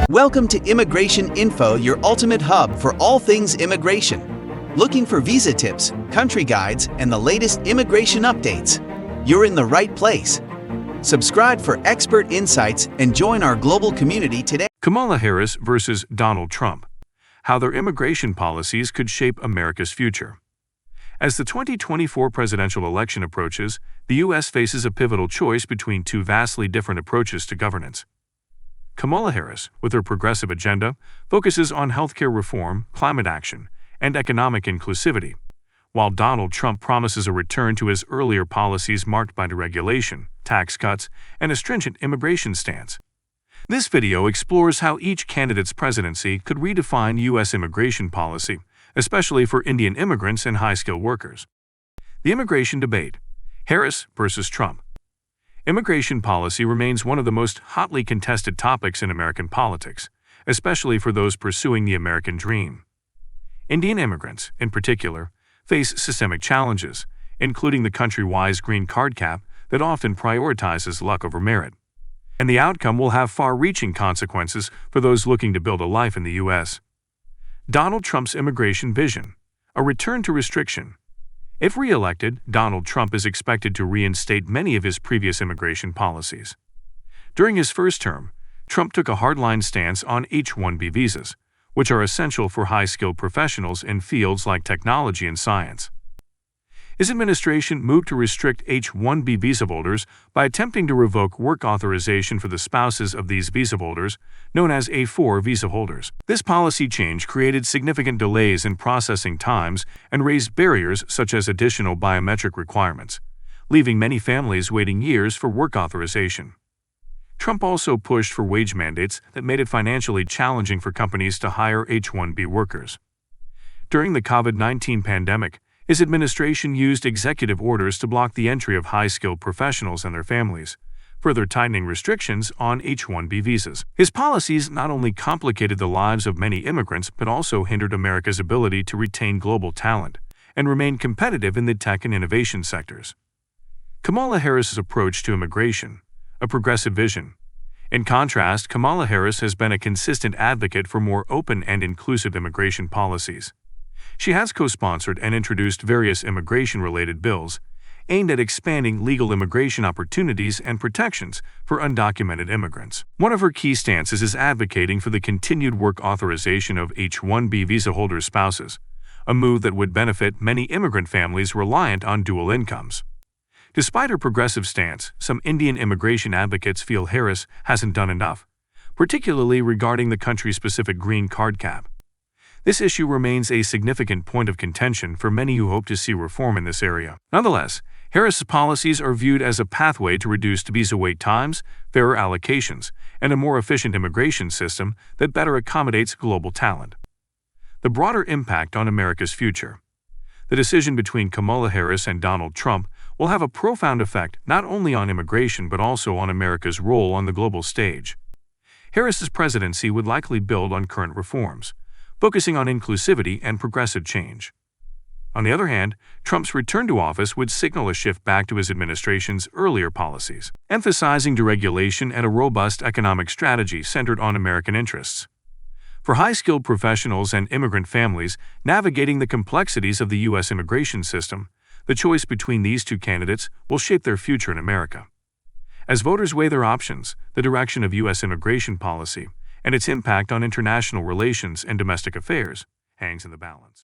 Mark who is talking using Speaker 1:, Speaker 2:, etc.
Speaker 1: Welcome to Immigration Info, your ultimate hub for all things immigration. Looking for visa tips, country guides, and the latest immigration updates? You're in the right place. Subscribe for expert insights and join our global community today.
Speaker 2: Kamala Harris versus Donald Trump: how their immigration policies could shape America's future. As the 2024 presidential election approaches, the U.S. faces a pivotal choice between two vastly different approaches to governance. Kamala Harris, with her progressive agenda, focuses on healthcare reform, climate action, and economic inclusivity, while Donald Trump promises a return to his earlier policies marked by deregulation, tax cuts, and a stringent immigration stance. This video explores how each candidate's presidency could redefine U.S. immigration policy, especially for Indian immigrants and high-skilled workers. The immigration debate: Harris versus Trump. Immigration policy remains one of the most hotly contested topics in American politics, especially for those pursuing the American dream. Indian immigrants, in particular, face systemic challenges, including the country-wide green card cap that often prioritizes luck over merit. And the outcome will have far-reaching consequences for those looking to build a life in the U.S. Donald Trump's immigration vision: a return to restriction. If re-elected, Donald Trump is expected to reinstate many of his previous immigration policies. During his first term, Trump took a hardline stance on H-1B visas, which are essential for high-skilled professionals in fields like technology and science. His administration moved to restrict H-1B visa holders by attempting to revoke work authorization for the spouses of these visa holders, known as A4 visa holders. This policy change created significant delays in processing times and raised barriers such as additional biometric requirements, leaving many families waiting years for work authorization. Trump also pushed for wage mandates that made it financially challenging for companies to hire H-1B workers. During the COVID-19 pandemic, his administration used executive orders to block the entry of high-skilled professionals and their families, further tightening restrictions on H-1B visas. His policies not only complicated the lives of many immigrants but also hindered America's ability to retain global talent and remain competitive in the tech and innovation sectors. Kamala Harris's approach to immigration: a progressive vision. In contrast, Kamala Harris has been a consistent advocate for more open and inclusive immigration policies. She has co-sponsored and introduced various immigration-related bills aimed at expanding legal immigration opportunities and protections for undocumented immigrants. One of her key stances is advocating for the continued work authorization of H-1B visa holders' spouses, a move that would benefit many immigrant families reliant on dual incomes. Despite her progressive stance, some Indian immigration advocates feel Harris hasn't done enough, particularly regarding the country-specific green card cap. This issue remains a significant point of contention for many who hope to see reform in this area. Nonetheless, Harris's policies are viewed as a pathway to reduced visa wait times, fairer allocations, and a more efficient immigration system that better accommodates global talent. The broader impact on America's future: the decision between Kamala Harris and Donald Trump will have a profound effect not only on immigration but also on America's role on the global stage. Harris's presidency would likely build on current reforms, focusing on inclusivity and progressive change. On the other hand, Trump's return to office would signal a shift back to his administration's earlier policies, emphasizing deregulation and a robust economic strategy centered on American interests. For high-skilled professionals and immigrant families navigating the complexities of the U.S. immigration system, the choice between these two candidates will shape their future in America. As voters weigh their options, the direction of U.S. immigration policy and its impact on international relations and domestic affairs hangs in the balance.